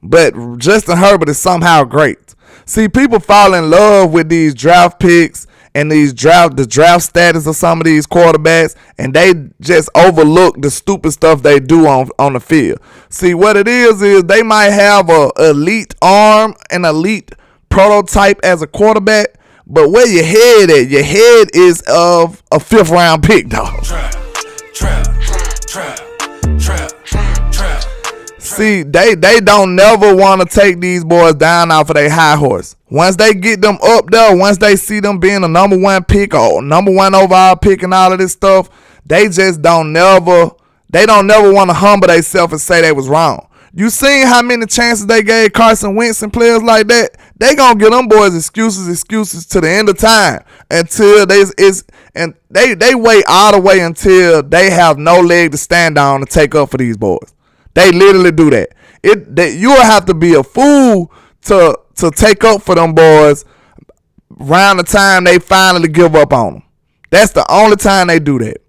Speaker 1: But Justin Herbert is somehow great. See, people fall in love with these draft picks and the draft status of some of these quarterbacks, and they just overlook the stupid stuff they do on the field. See, what it is they might have a elite arm, an elite prototype as a quarterback, but where your head at? Your head is of a 5th round pick, dog. See, they don't never want to take these boys down off of their high horse. Once they get them up there, once they see them being a number 1 pick or number 1 overall pick and all of this stuff, they just don't never want to humble themselves and say they was wrong. You seen how many chances they gave Carson Wentz and players like that? They gonna get them boys excuses to the end of time until they wait all the way until they have no leg to stand on to take up for these boys. They literally do that. You will have to be a fool to take up for them boys around the time they finally give up on them. That's the only time they do that.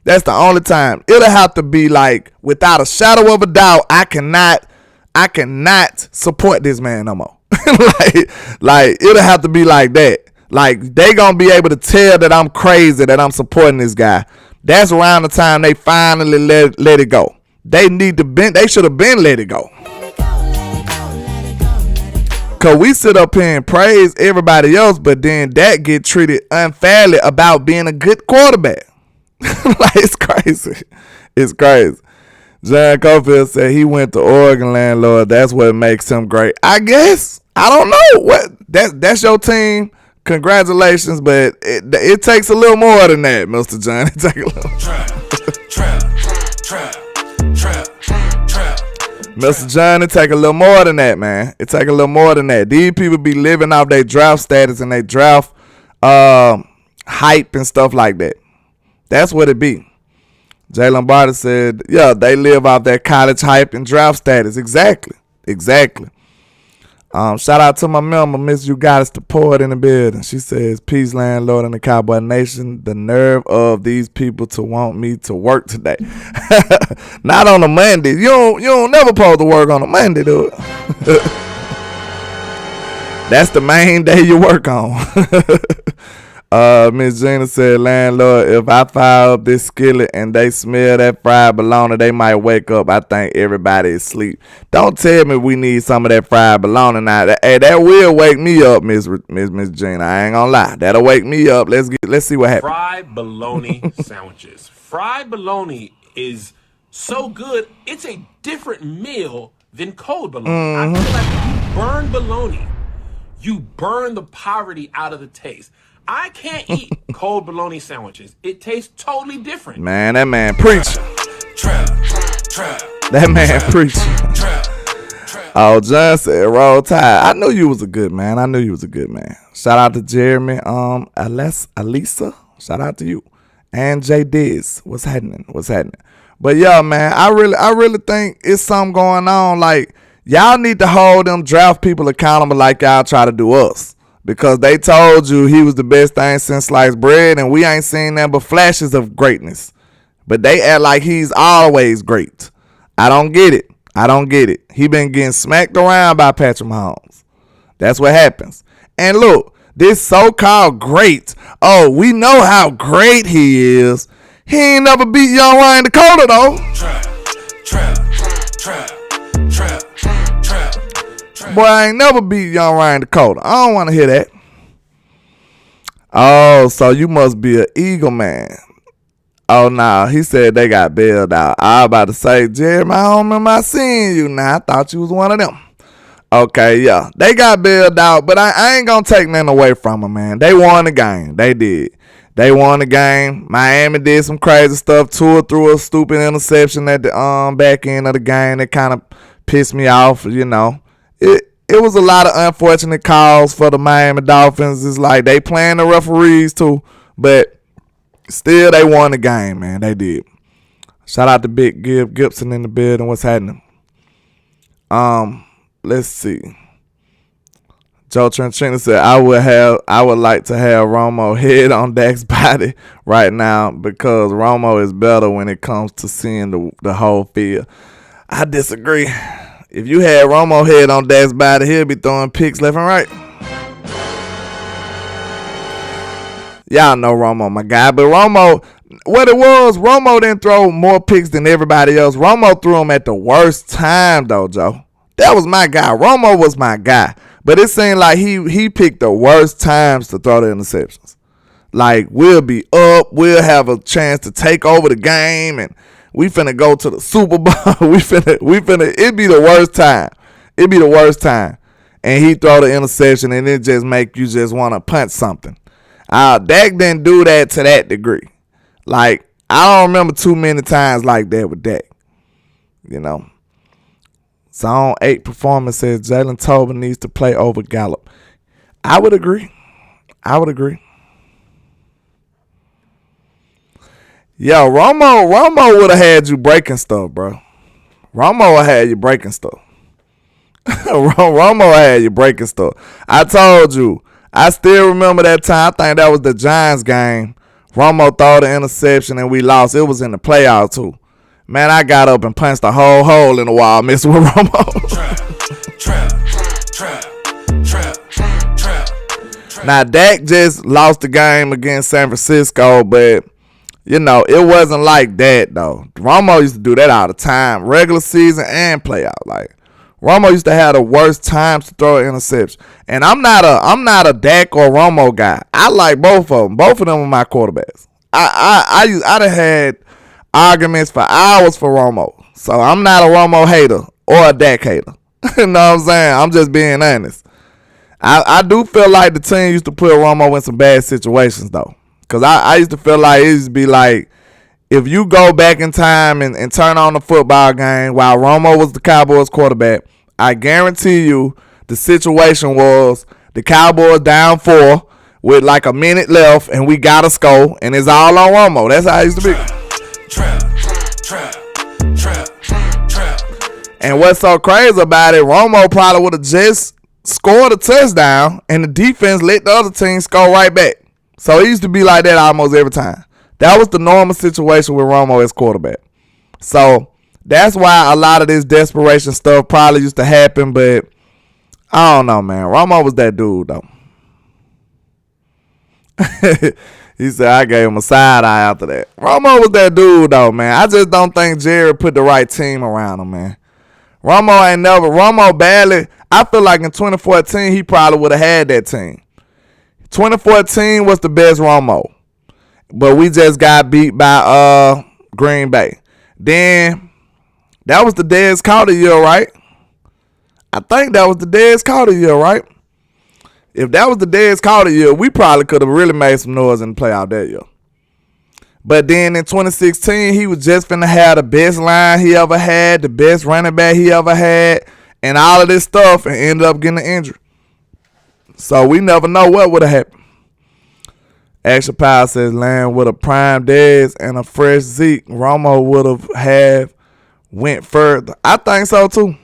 Speaker 1: That's the only time. It'll have to be like, without a shadow of a doubt, I cannot support this man no more. like it'll have to be like that. Like, they gonna be able to tell that I'm crazy, that I'm supporting this guy. That's around the time they finally let it go. They should have been let it go. Cause we sit up here and praise everybody else, but then that get treated unfairly about being a good quarterback. Like, it's crazy. It's crazy. John Cofield said he went to Oregon, landlord. That's what makes him great. I guess. I don't know. What that's your team. Congratulations, but it takes a little more than that, Mr. John. It takes a little. Mr. John, it take a little more than that, man. It take a little more than that. These people be living off their draft status and their draft hype and stuff like that. That's what it be. Jalen Barter said, yeah, they live off their college hype and draft status. Exactly. Shout out to my member, Miss You Got Us to pour it in the building. She says, peace, landlord, and the Cowboy Nation. The nerve of these people to want me to work today. Not on a Monday. You don't never supposed to work on a Monday, do it. That's the main day you work on. Miss Gina said, landlord, if I fire up this skillet and they smell that fried bologna, they might wake up. I think everybody is asleep. Don't tell me we need some of that fried bologna now. That will wake me up, Miss Gina. I ain't gonna lie. That'll wake me up. Let's see what happens.
Speaker 3: Fried bologna sandwiches. Fried bologna is so good. It's a different meal than cold bologna. I feel like when you burn bologna, you burn the poverty out of the taste. I can't eat cold bologna sandwiches. It tastes totally different.
Speaker 1: Man, that man preach. That man preach. Oh, John said Roll Tide. I knew you was a good man. Shout out to Jeremy, Alisa. Shout out to you. And J Diz. What's happening? But yeah, man, I really think it's something going on. Like, y'all need to hold them draft people accountable like y'all try to do us. Because they told you he was the best thing since sliced bread, and we ain't seen them but flashes of greatness. But they act like he's always great. I don't get it. He been getting smacked around by Patrick Mahomes. That's what happens. And look, this so-called great, oh, we know how great he is. He ain't never beat young Ryan Dakota, though. Trap. Boy, I ain't never beat young Ryan Dakota. I don't want to hear that. Oh, so you must be an Eagle man. Oh, no, he said they got bailed out. I was about to say, Jeremy, I don't remember seeing you now. I thought you was one of them. Okay, yeah, they got bailed out, but I ain't going to take nothing away from them, man. They won the game. They did. They won the game. Miami did some crazy stuff. Tua threw a stupid interception at the back end of the game that kind of pissed me off, you know. It was a lot of unfortunate calls for the Miami Dolphins. It's like they playing the referees too, but still they won the game, man. They did. Shout out to Big Gibson in the building. What's happening? Let's see. Joe Trenchina said, I would like to have Romo head on Dak's body right now because Romo is better when it comes to seeing the whole field. I disagree. If you had Romo head on Dak's body, he'll be throwing picks left and right. Y'all know Romo, my guy. But Romo, what it was, Romo didn't throw more picks than everybody else. Romo threw them at the worst time, though, Joe. That was my guy. Romo was my guy. But it seemed like he picked the worst times to throw the interceptions. Like, we'll be up. We'll have a chance to take over the game. And we finna go to the Super Bowl. It'd be the worst time. And he throw the interception and it just make you just want to punch something. Dak didn't do that to that degree. Like, I don't remember too many times like that with Dak. You know. Zone 8 performance says Jalen Tobin needs to play over Gallup. I would agree. Yo, Romo would have had you breaking stuff, bro. Romo had you breaking stuff. I told you. I still remember that time. I think that was the Giants game. Romo threw the interception and we lost. It was in the playoffs too. Man, I got up and punched a whole hole in the wall messing with Romo. Trap. Now, Dak just lost the game against San Francisco, but, you know, it wasn't like that, though. Romo used to do that all the time, regular season and playoff. Like, Romo used to have the worst times to throw an interception. And I'm not a Dak or Romo guy. I like both of them. Both of them are my quarterbacks. I done had arguments for hours for Romo. So I'm not a Romo hater or a Dak hater. You know what I'm saying? I'm just being honest. I do feel like the team used to put Romo in some bad situations, though. Because I used to feel like it used to be like, if you go back in time and turn on the football game while Romo was the Cowboys quarterback, I guarantee you the situation was the Cowboys down 4 with like a minute left and we got to score and it's all on Romo. That's how it used to be. Trap. And what's so crazy about it, Romo probably would have just scored a touchdown and the defense let the other team score right back. So it used to be like that almost every time. That was the normal situation with Romo as quarterback. So that's why a lot of this desperation stuff probably used to happen, but I don't know, man. Romo was that dude, though. He said I gave him a side eye after that. Romo was that dude, though, man. I just don't think Jerry put the right team around him, man. Romo badly. I feel like in 2014, he probably would have had that team. 2014 was the best Romo. But we just got beat by Green Bay. Then, that was the Dez Carter year, right? I think that was the Dez Carter year, right? If that was the Dez Carter year, we probably could have really made some noise in the playoff that year. But then in 2016, he was just finna have the best line he ever had, the best running back he ever had, and all of this stuff and ended up getting an injury. So we never know what would have happened. Action Power says, land with a prime Dez and a fresh Zeke, Romo would have went further. I think so too.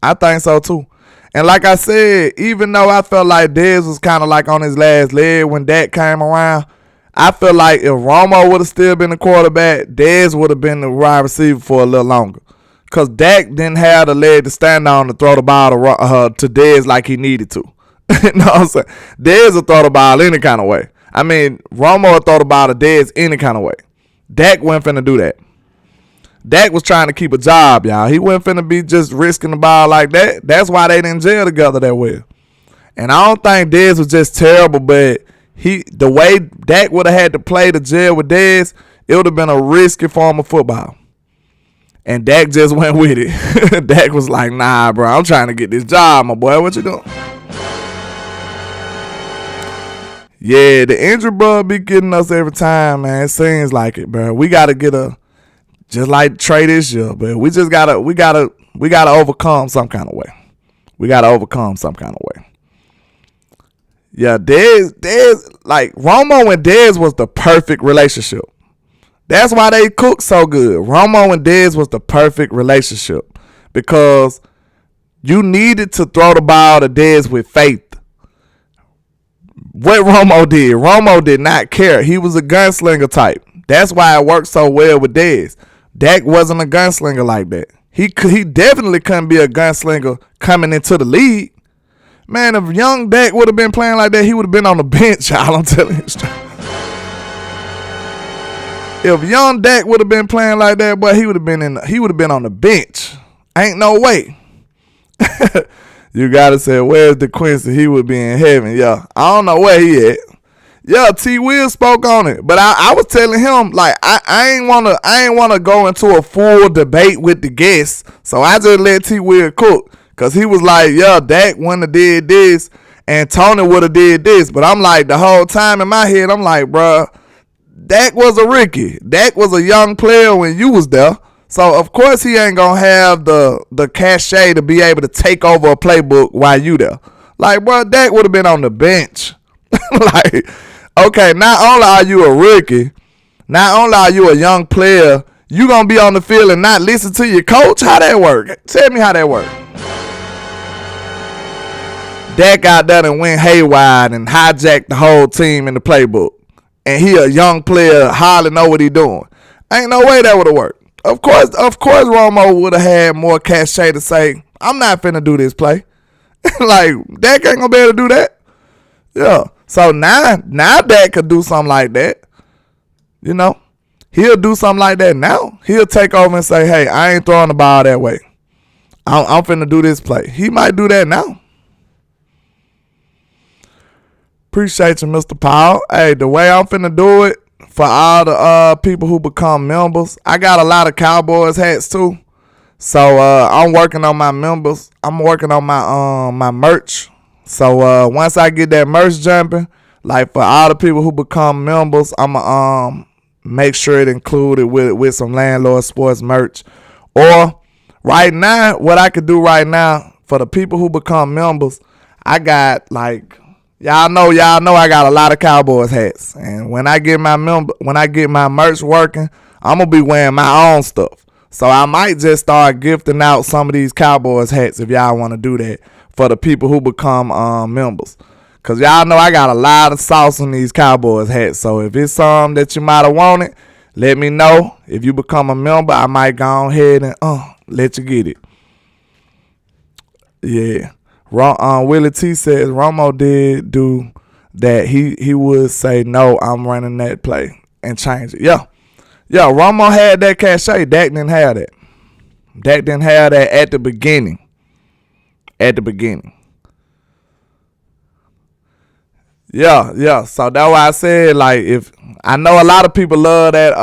Speaker 1: And like I said, even though I felt like Dez was kind of like on his last leg when Dak came around, I feel like if Romo would have still been the quarterback, Dez would have been the wide receiver for a little longer. Because Dak didn't have the leg to stand on to throw the ball to Dez like he needed to. You know what I'm saying? Dez will throw the ball any kind of way. I mean, Romo will throw the ball to Dez any kind of way. Dak wasn't finna do that. Dak was trying to keep a job, y'all. He wasn't finna be just risking the ball like that. That's why they didn't gel together that well. And I don't think Dez was just terrible, but the way Dak would have had to play to gel with Dez, it would have been a risky form of football. And Dak just went with it. Dak was like, nah, bro, I'm trying to get this job, my boy. What you doing? Yeah, the injury bug be getting us every time, man. It seems like it, bro. We gotta get just like Trey this year, but we gotta overcome some kind of way. Yeah, Dez, like Romo and Dez was the perfect relationship. That's why they cooked so good. Romo and Dez was the perfect relationship because you needed to throw the ball to Dez with faith. What Romo did not care. He was a gunslinger type. That's why it worked so well with Dez. Dak wasn't a gunslinger like that. He definitely couldn't be a gunslinger coming into the league. Man, if young Dak would have been playing like that, he would have been on the bench, y'all. I'm telling you straight. If young Dak would have been playing like that, boy, he would have been on the bench. Ain't no way. You gotta say, where's DeQuincy? He would be in heaven. Yeah, I don't know where he at. Yeah, T. Will spoke on it, but I was telling him like I ain't wanna go into a full debate with the guests, so I just let T. Will cook, cause he was like, yeah, Dak wouldn't have did this, and Tony would have did this, but I'm like the whole time in my head, I'm like, bruh, Dak was a rookie. Dak was a young player when you was there. So, of course, he ain't going to have the cachet to be able to take over a playbook while you there. Like, bro, Dak would have been on the bench. Like, okay, not only are you a rookie, not only are you a young player, you going to be on the field and not listen to your coach? How that work? Tell me how that work. Dak got done and went haywire and hijacked the whole team in the playbook. And he a young player, hardly know what he doing. Ain't no way that would have worked. Of course, Romo would have had more cachet to say, I'm not finna do this play. Like, Dak ain't gonna be able to do that. Yeah. So now Dak could do something like that. You know? He'll do something like that now. He'll take over and say, hey, I ain't throwing the ball that way. I'm finna do this play. He might do that now. Appreciate you, Mr. Powell. Hey, the way I'm finna do it, for all the people who become members, I got a lot of Cowboys hats too. So I'm working on my members. I'm working on my merch. So once I get that merch jumping, like for all the people who become members, I'ma make sure it included with some Landlord Sports merch. Or right now, what I could do right now for the people who become members, I got like, Y'all know I got a lot of Cowboys hats. And when I get my merch working, I'm gonna be wearing my own stuff. So I might just start gifting out some of these Cowboys hats if y'all want to do that for the people who become members. Cause y'all know I got a lot of sauce on these Cowboys hats. So if it's something that you might have wanted, let me know. If you become a member, I might go ahead and let you get it. Yeah. Willie T says Romo did do that. He would say, no, I'm running that play and change it. Yeah, Romo had that cachet. Dak didn't have that. Dak didn't have that at the beginning. Yeah. So that's why I said, like, if I know a lot of people love that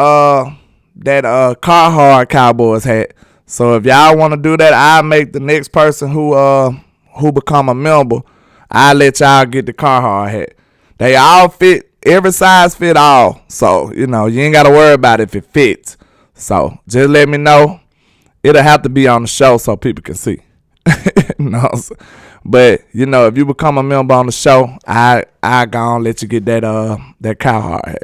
Speaker 1: Carhartt Cowboys hat. So if y'all want to do that, I'll make the next person who become a member, I'll let y'all get the Carhartt hat. They all fit, every size fit all. So, you ain't got to worry about if it fits. So, just let me know. It'll have to be on the show so people can see. No, but you know, if you become a member on the show, I gonna let you get that cow heart hat.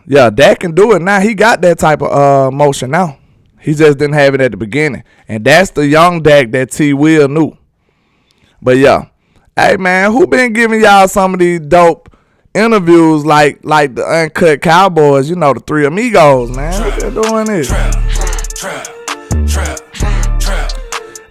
Speaker 1: Yeah, Dak can do it now. He got that type of motion now. He just didn't have it at the beginning, and that's the young Dak that T. Will knew. But yeah, hey man, who been giving y'all some of these dope interviews like the Uncut Cowboys? You know, the Three Amigos, man. What they doing this?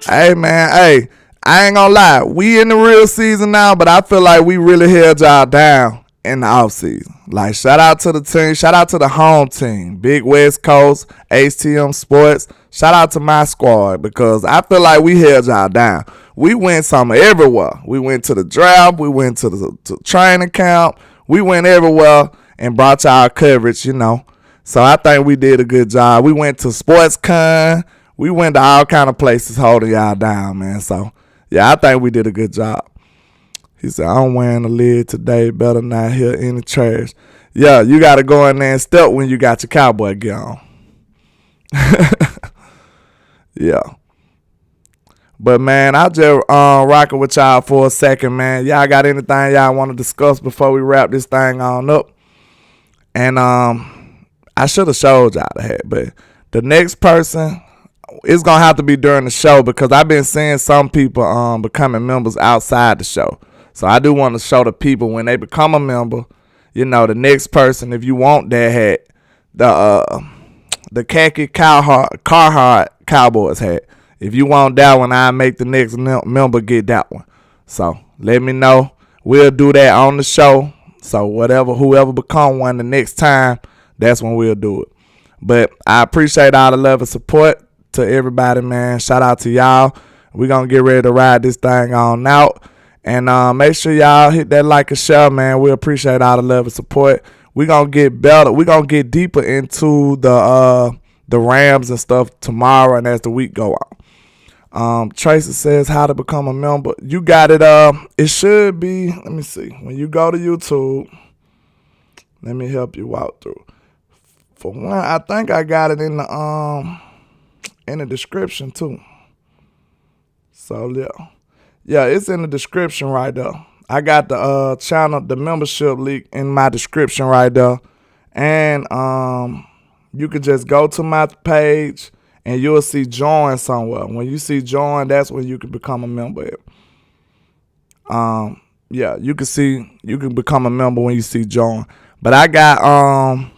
Speaker 1: Hey man, hey, I ain't gonna lie. We in the real season now, but I feel like we really held y'all down in the offseason. Like, shout out to the team. Shout out to the home team. Big West Coast, HTM Sports. Shout out to my squad because I feel like we held y'all down. We went somewhere everywhere. We went to the draft. We went to the training camp. We went everywhere and brought y'all coverage, you know. So I think we did a good job. We went to SportsCon. We went to all kind of places holding y'all down, man. So, yeah, I think we did a good job. He said, I'm wearing a lid today. Better not hear any trash. Yeah, you got to go in there and step when you got your cowboy gear on. Yeah. But, man, I just rocking with y'all for a second, man. Y'all got anything y'all want to discuss before we wrap this thing on up? And I should have showed y'all the hat, but the next person, it's going to have to be during the show because I've been seeing some people becoming members outside the show. So I do want to show the people when they become a member, you know, the next person, if you want that hat, the khaki Carhartt Cowboys hat. If you want that one, I'll make the next member get that one. So let me know. We'll do that on the show. So whoever become one the next time, that's when we'll do it. But I appreciate all the love and support to everybody, man. Shout out to y'all. We're going to get ready to ride this thing on out. And make sure y'all hit that like and share, man. We appreciate all the love and support. We're going to get better. We're going to get deeper into the Rams and stuff tomorrow and as the week go on. Tracy says how to become a member. You got it. It should be, let me see. When you go to YouTube, let me help you walk through. For one, I think I got it in the description too. So yeah. Yeah, it's in the description right there. I got the channel, the membership link in my description right there. And you can just go to my page and you'll see join somewhere. When you see join, that's when you can become a member. Yeah, you can become a member when you see join. But I got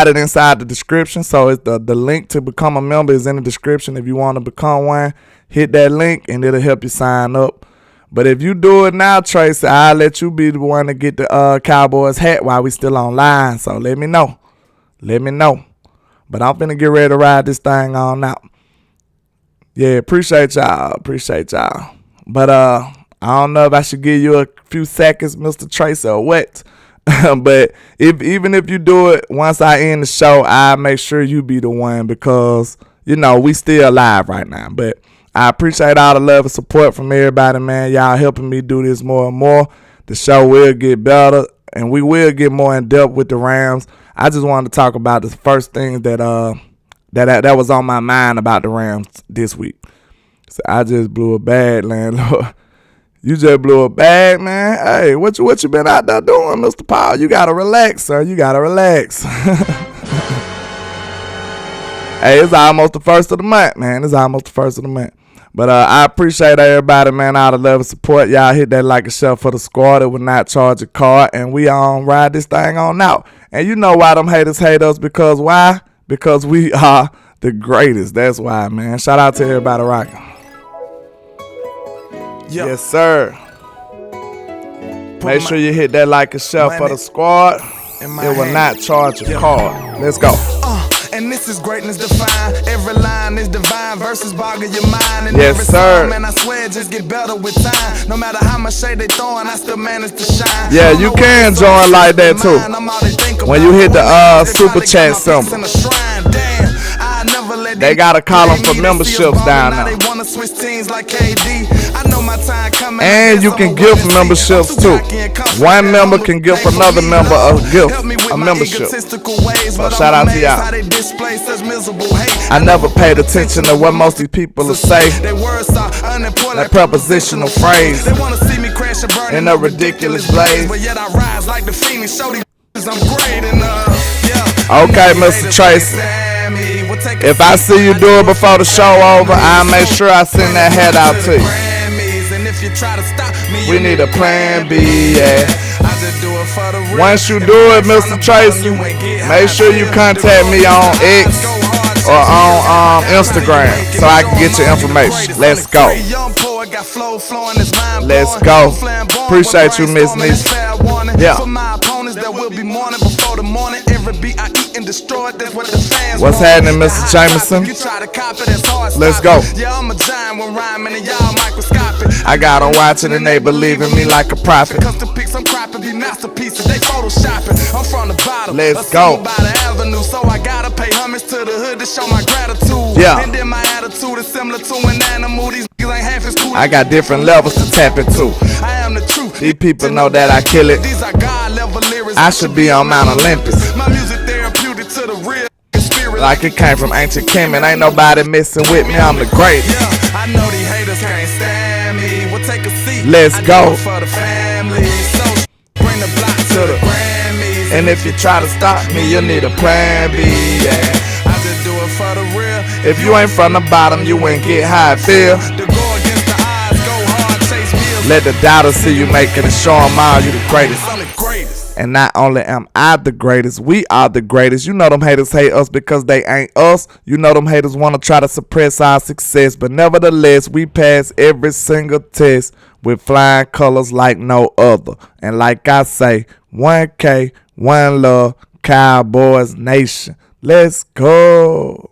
Speaker 1: it inside the description. So it's the link to become a member is in the description. If you want to become one, hit that link and it'll help you sign up. But if you do it now, Tracy, I'll let you be the one to get the Cowboys hat while we still online. So let me know. But I'm finna get ready to ride this thing on out. Yeah, appreciate y'all. But I don't know if I should give you a few seconds, Mr. Tracy, or what. But even if you do it once I end the show, I'll make sure you be the one because, you know, we still live right now. But I appreciate all the love and support from everybody, man. Y'all helping me do this more and more. The show will get better, and we will get more in depth with the Rams. I just wanted to talk about the first things that was on my mind about the Rams this week. So I just blew a bag, landlord. You just blew a bag, man. Hey, what you been out there doing, Mr. Paul? You gotta relax, sir. You gotta relax. Hey, it's almost the first of the month, man. But I appreciate everybody, man, all the love and support. Y'all hit that like and share for the squad. It will not charge a card. And we ride this thing on out. And you know why them haters hate us. Because why? Because we are the greatest. That's why, man. Shout out to everybody rocking. Yep. Yes, sir. Make sure you hit that like and share for the squad. It will not charge a card. Let's go.
Speaker 4: And this is greatness defined. Every line is divine. Verses boggle your mind. And
Speaker 1: yes,
Speaker 4: every
Speaker 1: sir.
Speaker 4: Song, man, I swear it just get better with time. No matter how much shade they throwing, I still manage to shine.
Speaker 1: Yeah, you can join like that too. When you hit the super chat symbol.
Speaker 4: Damn, I never let
Speaker 1: They gotta call them for memberships down
Speaker 4: now.
Speaker 1: there.
Speaker 4: They wanna switch teams like KD. I know my time coming.
Speaker 1: And you can give memberships too. One member can give another member a gift, a membership. So shout out to y'all. I never paid attention to what most of these people will say. That prepositional phrase in a ridiculous blaze. Okay, Mr. Tracy. If I see you do it before the show over, I'll make sure I send that head out to you. We need a plan B, yeah. Once you do it, Mr. Tracy, make sure you contact me on X or on Instagram so I can get your information. Let's go. Let's go. Appreciate you, Miss Nisa. Yeah. What's happening, Mr. Jameson? Let's go. I got them watching and they believe in me like a prophet. Let's go. Yeah. I got different levels to tap into. These people know that I kill it. I should be on Mount Olympus. Like it came from ancient Kemet. Ain't nobody messing with me, I'm the greatest. Let's go. And if you try to stop me, you need a plan B, yeah. If you ain't from the bottom, you ain't get how I feel. Let the doubters see you making it, show them all you the greatest. And not only am I the greatest, we are the greatest. You know them haters hate us because they ain't us. You know them haters want to try to suppress our success. But nevertheless, we pass every single test with flying colors like no other. And like I say, 1K, one love, Cowboys Nation. Let's go.